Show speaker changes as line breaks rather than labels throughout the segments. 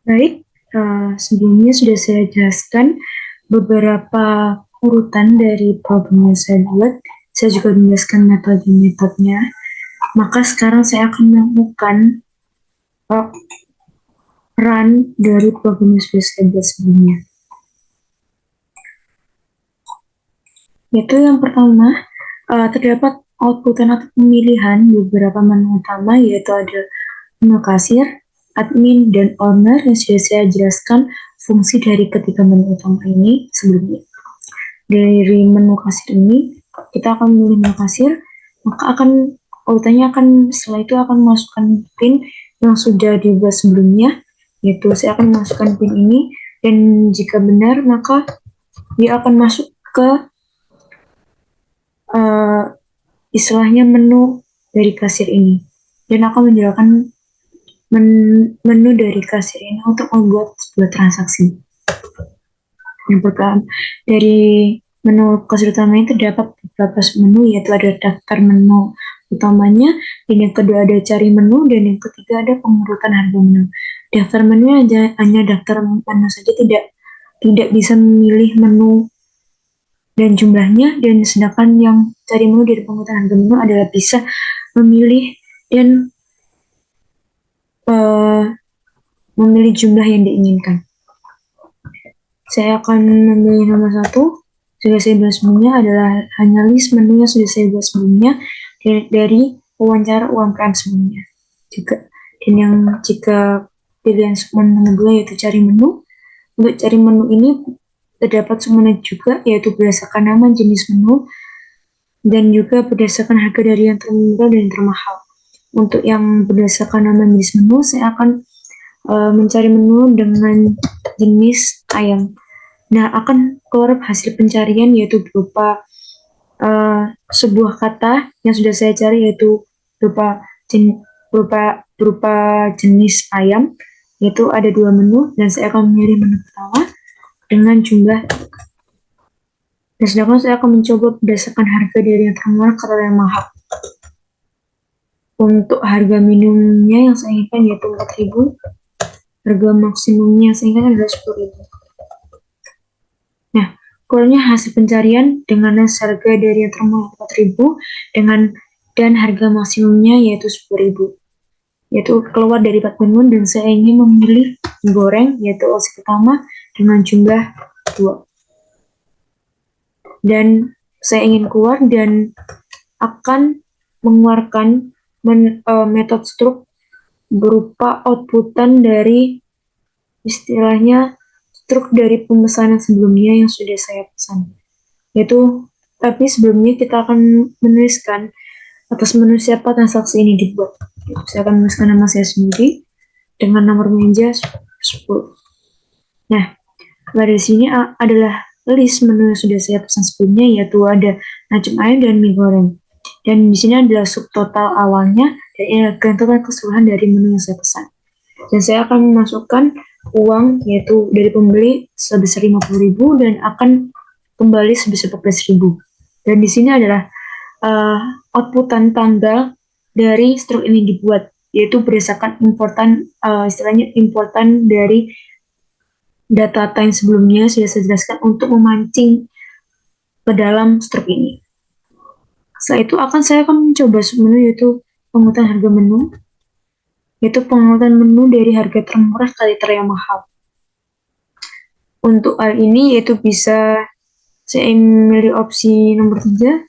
Baik, sebelumnya sudah saya jelaskan beberapa urutan dari problem yang saya buat. Saya juga menjelaskan metode-metodenya. Maka sekarang saya akan melakukan run dari problem yang sudah saya buat sebelumnya. Yaitu yang pertama, terdapat outputan atau pemilihan beberapa menu utama, yaitu ada menu kasir, admin, dan owner yang sudah saya jelaskan fungsi dari ketiga menu utama ini sebelumnya. Dari menu kasir ini, kita akan memilih menu kasir, maka urutannya setelah itu akan masukkan pin yang sudah dibuat sebelumnya, yaitu saya akan masukkan pin ini, dan jika benar, maka dia akan masuk ke istilahnya menu dari kasir ini, dan akan menjalankan menu dari kasir ini untuk membuat sebuah transaksi. Yang pertama, dari menu kasir utama ini terdapat beberapa menu, yaitu ada daftar menu utamanya, dan yang kedua ada cari menu, dan yang ketiga ada pengurutan harga menu. Daftar menu hanya daftar menu saja, tidak bisa memilih menu dan jumlahnya, dan sedangkan yang cari menu dari pengurutan harga menu adalah bisa memilih dan memilih jumlah yang diinginkan. Saya akan memilih nomor 1, sudah saya buat sebelumnya, adalah hanya list menu yang sudah saya buat sebelumnya dari wawancara UMKM sebelumnya. Jika pilihan menu kedua yaitu cari menu, untuk cari menu ini terdapat sumbernya juga, yaitu berdasarkan nama jenis menu dan juga berdasarkan harga dari yang termurah dan termahal. Untuk yang berdasarkan nama jenis menu, saya akan mencari menu dengan jenis ayam. Nah, akan keluar hasil pencarian, yaitu berupa sebuah kata yang sudah saya cari, yaitu berupa jenis ayam, yaitu ada 2 menu, dan saya akan memilih menu pertama dengan jumlah, dan sedangkan saya akan mencoba berdasarkan harga dari yang termurah ke yang mahal. Untuk harga minimumnya yang saya inginkan yaitu 4.000, harga maksimumnya yang saya inginkan adalah 10.000. Nah, keluarnya hasil pencarian dengan harga dari yang termurah 4.000 dan harga maksimumnya yaitu 10.000. Yaitu keluar dari 4 menu, dan saya ingin memilih goreng yaitu opsi pertama dengan jumlah 2. Dan saya ingin keluar dan akan mengeluarkan metode struk berupa outputan dari istilahnya struk dari pemesanan sebelumnya yang sudah saya pesan. Tapi sebelumnya kita akan menuliskan atas menu siapa transaksi ini dibuat. Saya akan menuliskan nama saya sendiri dengan nomor meja 10. Nah, dari sini adalah list menu yang sudah saya pesan sebelumnya, yaitu ada nacim ayam dan mie goreng. Dan di sini adalah subtotal awalnya dan ini adalah total keseluruhan dari menu yang saya pesan. Dan saya akan memasukkan uang yaitu dari pembeli sebesar 50.000 dan akan kembali sebesar 14.000. Dan di sini adalah outputan tanggal dari struk ini dibuat, yaitu berdasarkan istilahnya importan dari data yang sebelumnya sudah saya jelaskan untuk memancing ke dalam struk ini. Setelah itu saya akan mencoba menu, yaitu pengurutan harga menu, yaitu pengurutan menu dari harga termurah kali termahal. Untuk hal ini yaitu bisa saya memilih opsi nomor 3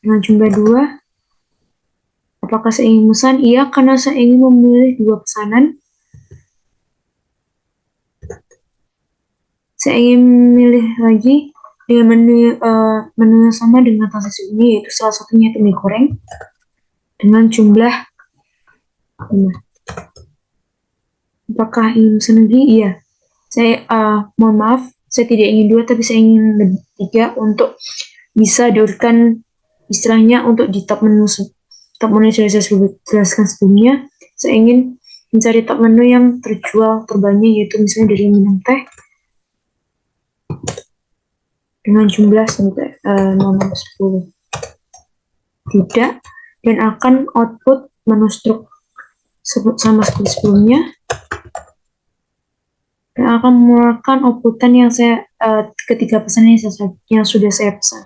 dengan jumlah 2. Apakah saya ingin memesan? Iya, karena saya ingin memilih 2 pesanan. Saya ingin memilih lagi dengan menu yang sama dengan transaksi ini, yaitu salah satunya itu mie goreng dengan jumlah 5. Apakah ingin pesan lagi? Iya. Saya mohon maaf, saya tidak ingin 2, tapi saya ingin 3 untuk bisa diurutkan istilahnya untuk di top menu yang sudah saya jelaskan sebelumnya. Saya ingin mencari top menu yang terjual terbanyak, yaitu misalnya dari minum teh dengan jumlah nomor 10. Tidak, dan akan output menu struk sama seperti sebelumnya. akan mengeluarkan outputan yang ketiga pesan yang sudah saya pesan.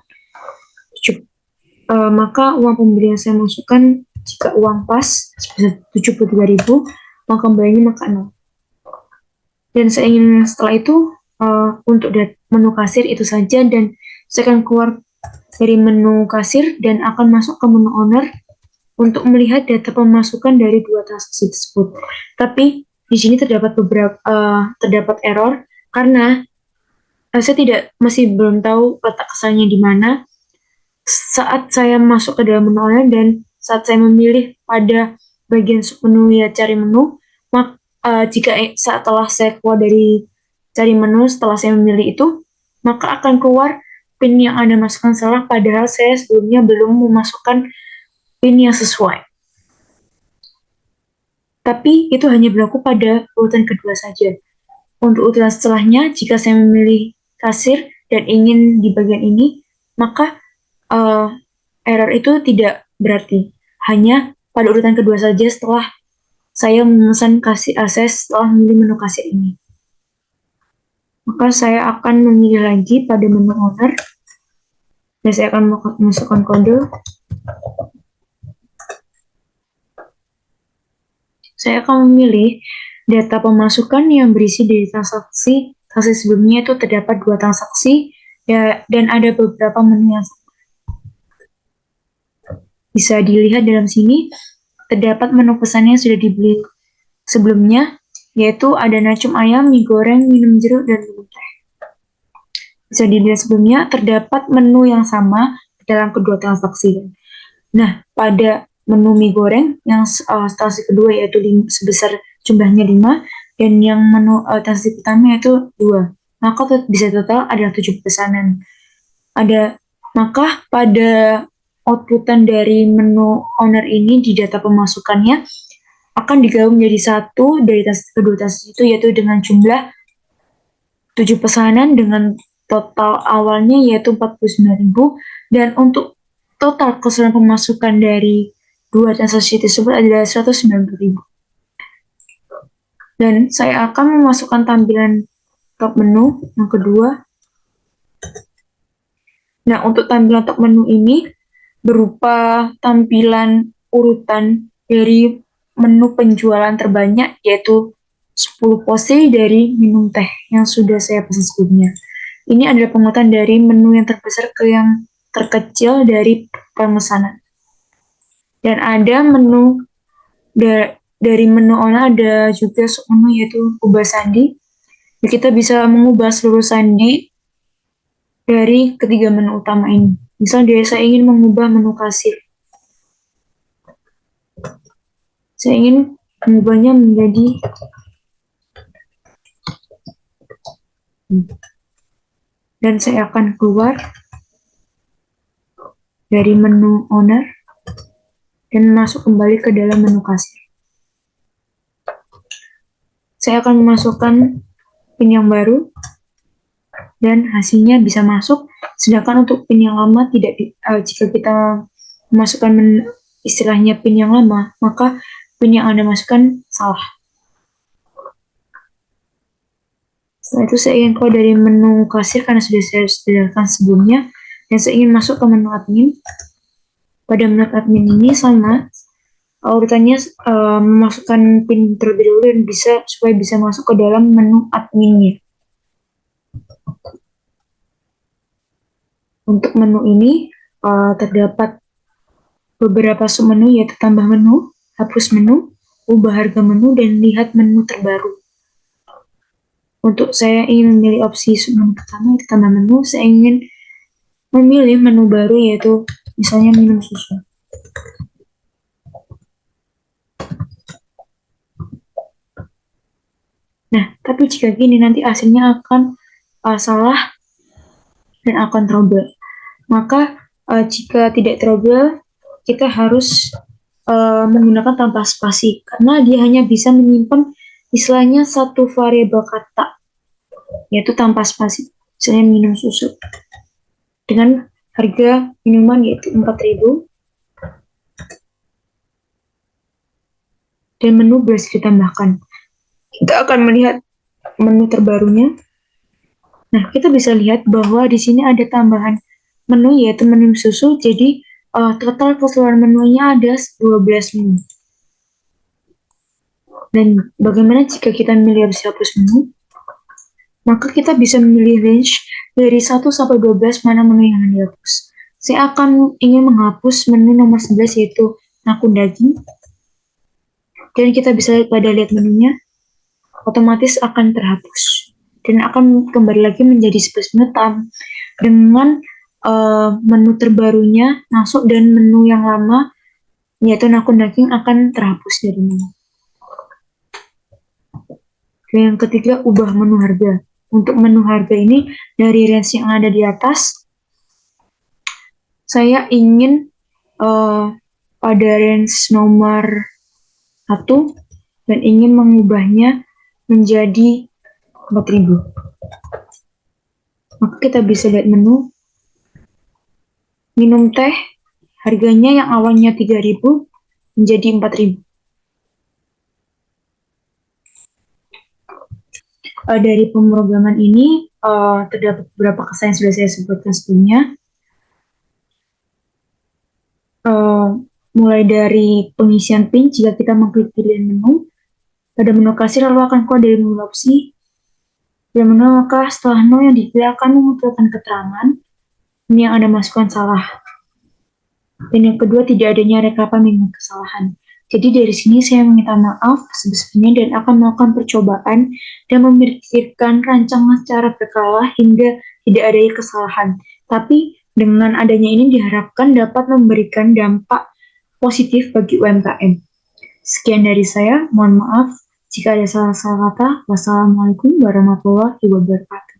Maka uang pembeli yang saya masukkan, jika uang pas sebesar 73.000, maka kembalinya maka 0. Dan saya ingin setelah itu untuk menu kasir itu saja, dan saya akan keluar dari menu kasir dan akan masuk ke menu owner untuk melihat data pemasukan dari dua transaksi tersebut. Tapi di sini terdapat terdapat error karena saya masih belum tahu letak kesannya di mana. Saat saya masuk ke dalam menu owner dan saat saya memilih pada bagian submenu ya cari menu, jika setelah saya keluar dari cari menu setelah saya memilih itu, maka akan keluar PIN yang Anda masukkan salah, padahal saya sebelumnya belum memasukkan PIN yang sesuai. Tapi itu hanya berlaku pada urutan kedua saja. Untuk urutan setelahnya, jika saya memilih kasir dan ingin di bagian ini, maka error itu tidak berarti. Hanya pada urutan kedua saja setelah saya memesan kasir akses setelah memilih menu kasir ini. Maka saya akan memilih lagi pada menu owner dan saya akan memasukkan kode. Saya akan memilih data pemasukan yang berisi dari transaksi sebelumnya itu terdapat 2 transaksi ya, dan ada beberapa menu yang bisa dilihat dalam sini. Terdapat menu pesan yang sudah dibeli sebelumnya, yaitu ada nacum ayam, mie goreng, minum jeruk, dan minum teh. Bisa dilihat sebelumnya terdapat menu yang sama dalam kedua transaksi. Nah, pada menu mie goreng yang transaksi kedua yaitu sebesar jumlahnya 5, dan yang menu transaksi pertama yaitu 2. Maka bisa total ada 7 pesanan. Maka pada outputan dari menu owner ini di data pemasukannya akan digabung menjadi satu dari kedua transaksi itu, yaitu dengan jumlah 7 pesanan dengan total awalnya yaitu 49.000, dan untuk total keseluruhan pemasukan dari dua transaksi tersebut adalah 190.000. Dan saya akan memasukkan tampilan top menu yang kedua. Nah, untuk tampilan top menu ini berupa tampilan urutan dari menu penjualan terbanyak, yaitu 10 porsi dari minum teh yang sudah saya pesan sebelumnya. Ini adalah pengurutan dari menu yang terbesar ke yang terkecil dari pemesanan. Dan ada menu dari menu owner, ada juga submenu yaitu ubah sandi. Kita bisa mengubah seluruh sandi dari ketiga menu utama ini. Misalnya saya ingin mengubah menu kasir. Saya ingin mengubahnya menjadi dan saya akan keluar dari menu owner dan masuk kembali ke dalam menu kasir. Saya akan memasukkan PIN yang baru dan hasilnya bisa masuk, sedangkan untuk PIN yang lama tidak jika kita memasukkan istilahnya PIN yang lama, maka PIN yang Anda masukkan salah. Setelah itu saya ingin keluar dari menu kasir karena sudah saya sediakan sebelumnya, dan saya ingin masuk ke menu admin. Pada menu admin ini sama urutannya, memasukkan PIN terlebih dahulu dan supaya bisa masuk ke dalam menu adminnya. Untuk menu ini terdapat beberapa submenu, yaitu tambah menu, hapus menu, ubah harga menu, dan lihat menu terbaru. Untuk saya ingin memilih opsi submenu pertama, yaitu tambah menu. Saya ingin memilih menu baru, yaitu misalnya minum susu. Nah, tapi jika gini nanti hasilnya akan salah dan akan trouble. Maka jika tidak trouble, kita harus menggunakan tanpa spasi, karena dia hanya bisa menyimpan istilahnya satu variabel kata, yaitu tanpa spasi. Misalnya minum susu dengan harga minuman yaitu 4.000, dan menu berhasil ditambahkan. Kita akan melihat menu terbarunya. Nah, kita bisa lihat bahwa di sini ada tambahan menu yaitu menu susu. Jadi total keseluruhan menunya ada 12 menu. Dan bagaimana jika kita memilih harus hapus menu? Maka kita bisa memilih range dari 1 sampai 12 mana menu yang akan dihapus. Saya akan ingin menghapus menu nomor 11 yaitu akun daging. Dan kita bisa lihat menunya, otomatis akan terhapus. Dan akan kembali lagi menjadi 11 menu dengan menu terbarunya masuk dan menu yang lama yaitu akun daging akan terhapus dari menu. Dan yang ketiga, ubah menu harga. Untuk menu harga ini, dari range yang ada di atas, saya ingin pada range nomor 1 dan ingin mengubahnya menjadi 4.000. Maka kita bisa lihat menu. Minum teh, harganya yang awalnya 3.000 menjadi 4.000. Dari pemrograman ini terdapat beberapa kesan yang sudah saya sebutkan sebelumnya. Mulai dari pengisian PIN jika kita mengklik pilihan menu. Pada menu kasir lalu akan keluar dari menu opsi. Pada menu maka setelah no yang dipilih akan memunculkan keterangan ini yang Anda masukkan salah. Dan yang kedua, tidak adanya rekapan dengan kesalahan. Jadi dari sini saya meminta maaf sebesarnya dan akan melakukan percobaan dan memikirkan rancangan secara berkala hingga tidak ada kesalahan. Tapi dengan adanya ini diharapkan dapat memberikan dampak positif bagi UMKM. Sekian dari saya, mohon maaf jika ada salah-salah kata. Wassalamualaikum warahmatullahi wabarakatuh.